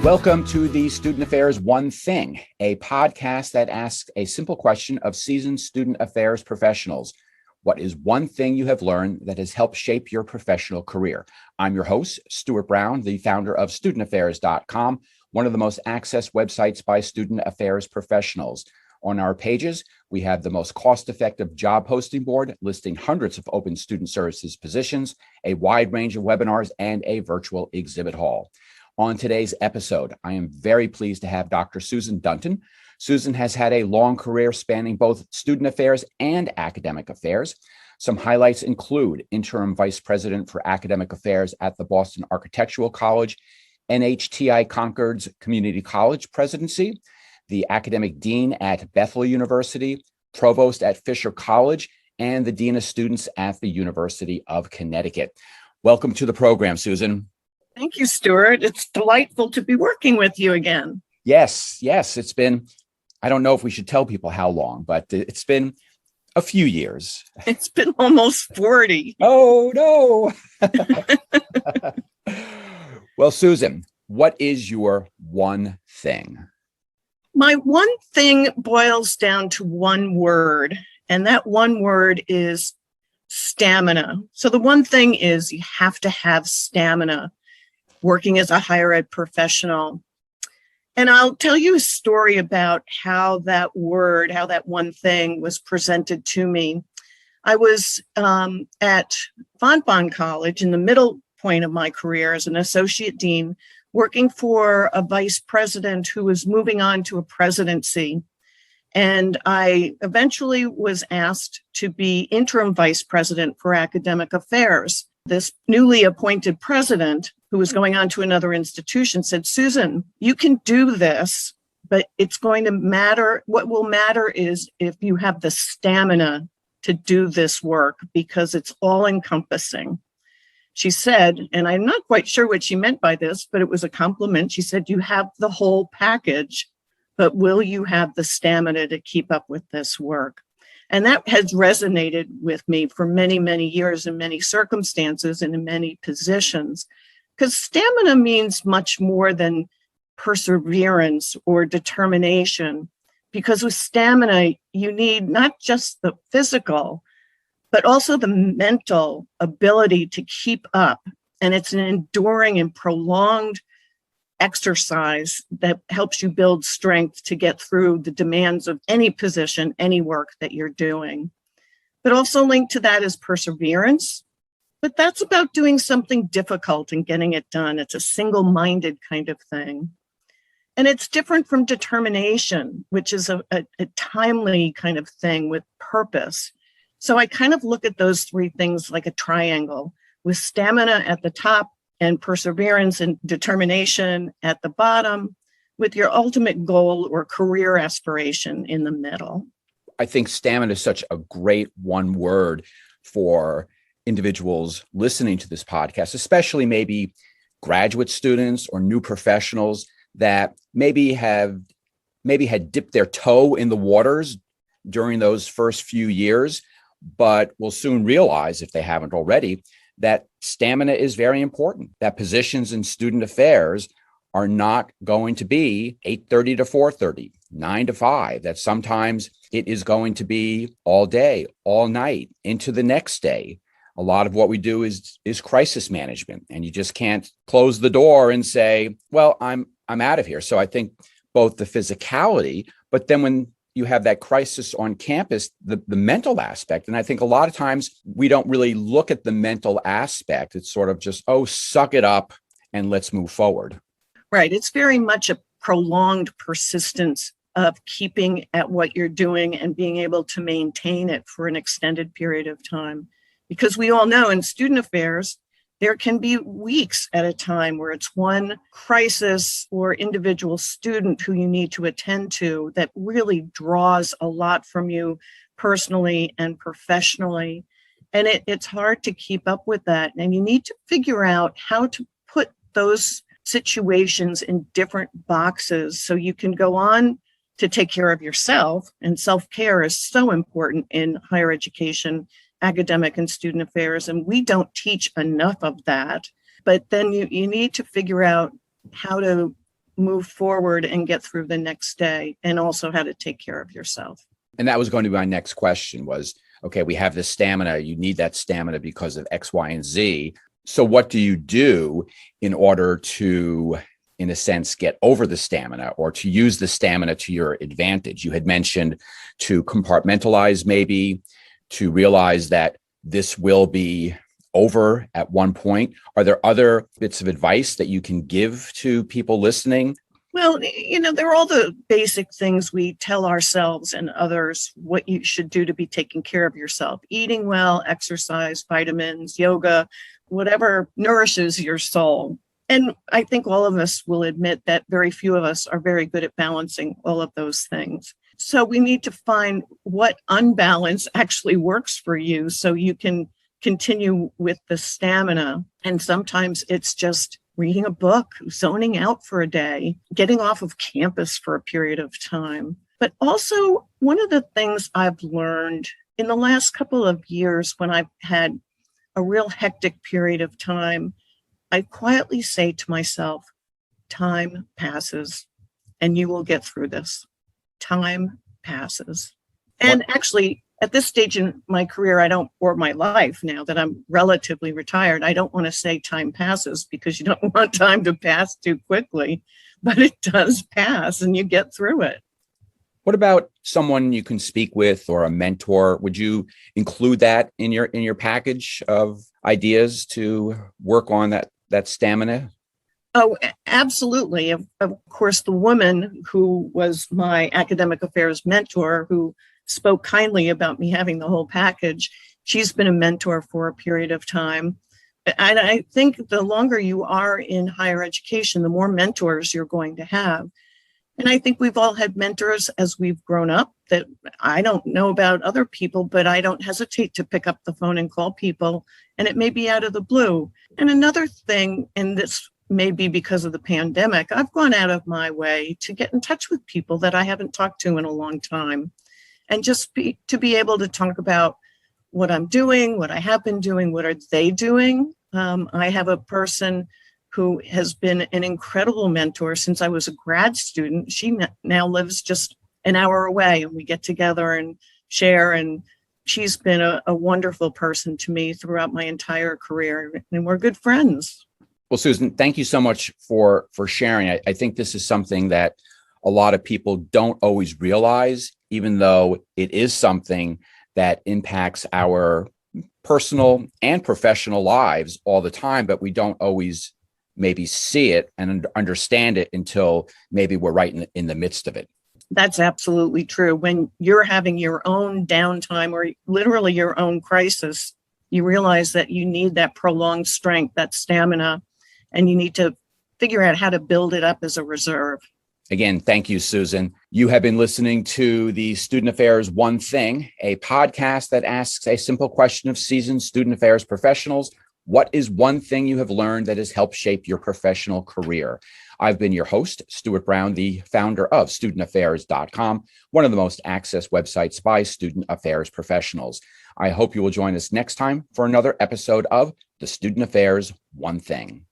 Welcome to the Student Affairs One Thing, a podcast that asks a simple question of seasoned student affairs professionals. What is one thing you have learned that has helped shape your professional career? I'm your host, Stuart Brown, the founder of studentaffairs.com, one of the most accessed websites by student affairs professionals. On our pages, we have the most cost-effective job posting board listing hundreds of open student services positions, a wide range of webinars, and a virtual exhibit hall. On today's episode, I am very pleased to have Dr. Susan Dunton. Susan has had a long career spanning both student affairs and academic affairs. Some highlights include Interim Vice President for Academic Affairs at the Boston Architectural College, NHTI Concord's Community College Presidency, the Academic Dean at Bethel University, Provost at Fisher College, and the Dean of Students at the University of Connecticut. Welcome to the program, Susan. Thank you, Stuart. It's delightful to be working with you again. Yes. It's been, I don't know if we should tell people how long, but it's been a few years. It's been almost 40. Oh, no. Well, Susan, what is your one thing? My one thing boils down to one word, and that one word is stamina. So the one thing is you have to have stamina working as a higher ed professional. And I'll tell you a story about how that one thing was presented to me. I was at Bethel College in the middle point of my career as an associate dean, working for a vice president who was moving on to a presidency. And I eventually was asked to be interim vice president for academic affairs. This newly appointed president, who was going on to another institution, said, Susan, you can do this, but it's going to matter. What will matter is if you have the stamina to do this work, because it's all encompassing. She said, and I'm not quite sure what she meant by this, but it was a compliment. She said, you have the whole package, but will you have the stamina to keep up with this work? And that has resonated with me for many, many years in many circumstances and in many positions, because stamina means much more than perseverance or determination, because with stamina, you need not just the physical, but also the mental ability to keep up. And it's an enduring and prolonged exercise that helps you build strength to get through the demands of any position, any work that you're doing. But also linked to that is perseverance. But that's about doing something difficult and getting it done. It's a single-minded kind of thing. And it's different from determination, which is a timely kind of thing with purpose. So I kind of look at those three things like a triangle, with stamina at the top and perseverance and determination at the bottom, with your ultimate goal or career aspiration in the middle. I think stamina is such a great one word for individuals listening to this podcast, especially maybe graduate students or new professionals that maybe had dipped their toe in the waters during those first few years, but will soon realize, if they haven't already, that stamina is very important, that positions in student affairs are not going to be 8:30 to 4:30, 9 to 5, that sometimes it is going to be all day, all night, into the next day. A lot of what we do is crisis management, and you just can't close the door and say, well, I'm out of here. So I think both the physicality, but then when you have that crisis on campus, the mental aspect. And I think a lot of times we don't really look at the mental aspect. It's sort of just, oh, suck it up and let's move forward. Right. It's very much a prolonged persistence of keeping at what you're doing and being able to maintain it for an extended period of time. Because we all know in student affairs, there can be weeks at a time where it's one crisis or individual student who you need to attend to that really draws a lot from you personally and professionally. And it's hard to keep up with that. And you need to figure out how to put those situations in different boxes so you can go on to take care of yourself. And self-care is so important in higher education, academic and student affairs. And we don't teach enough of that. But then you need to figure out how to move forward and get through the next day, and also how to take care of yourself. And that was going to be my next question was, okay, we have this stamina. You need that stamina because of X, Y, and Z. So what do you do in order to, in a sense, get over the stamina or to use the stamina to your advantage? You had mentioned to compartmentalize, maybe to realize that this will be over at one point. Are there other bits of advice that you can give to people listening? Well, they're all the basic things we tell ourselves and others what you should do to be taking care of yourself. Eating well, exercise, vitamins, yoga, whatever nourishes your soul. And I think all of us will admit that very few of us are very good at balancing all of those things. So we need to find what unbalance actually works for you so you can continue with the stamina. And sometimes it's just reading a book, zoning out for a day, getting off of campus for a period of time. But also, one of the things I've learned in the last couple of years when I've had a real hectic period of time, I quietly say to myself, time passes and you will get through this. Time passes. And actually, at this stage in my career, or my life now that I'm relatively retired, I don't want to say time passes because you don't want time to pass too quickly, but it does pass and you get through it. What about someone you can speak with or a mentor? Would you include that in your package of ideas to work on that stamina? Oh, absolutely. Of course, the woman who was my academic affairs mentor, who spoke kindly about me having the whole package, she's been a mentor for a period of time. And I think the longer you are in higher education, the more mentors you're going to have. And I think we've all had mentors as we've grown up that I don't know about other people, but I don't hesitate to pick up the phone and call people, and it may be out of the blue. And another thing, and this may be because of the pandemic, I've gone out of my way to get in touch with people that I haven't talked to in a long time. And just to be able to talk about what I'm doing, what I have been doing, what are they doing. I have a person who has been an incredible mentor since I was a grad student. She now lives just an hour away, and we get together and share. And she's been a wonderful person to me throughout my entire career, and we're good friends. Well, Susan, thank you so much for sharing. I think this is something that a lot of people don't always realize, even though it is something that impacts our personal and professional lives all the time, but we don't always maybe see it and understand it until maybe we're right in the midst of it. That's absolutely true. When you're having your own downtime or literally your own crisis, you realize that you need that prolonged strength, that stamina, and you need to figure out how to build it up as a reserve. Again, thank you, Susan. You have been listening to the Student Affairs One Thing, a podcast that asks a simple question of seasoned student affairs professionals. What is one thing you have learned that has helped shape your professional career? I've been your host, Stuart Brown, the founder of studentaffairs.com, one of the most accessed websites by student affairs professionals. I hope you will join us next time for another episode of the Student Affairs One Thing.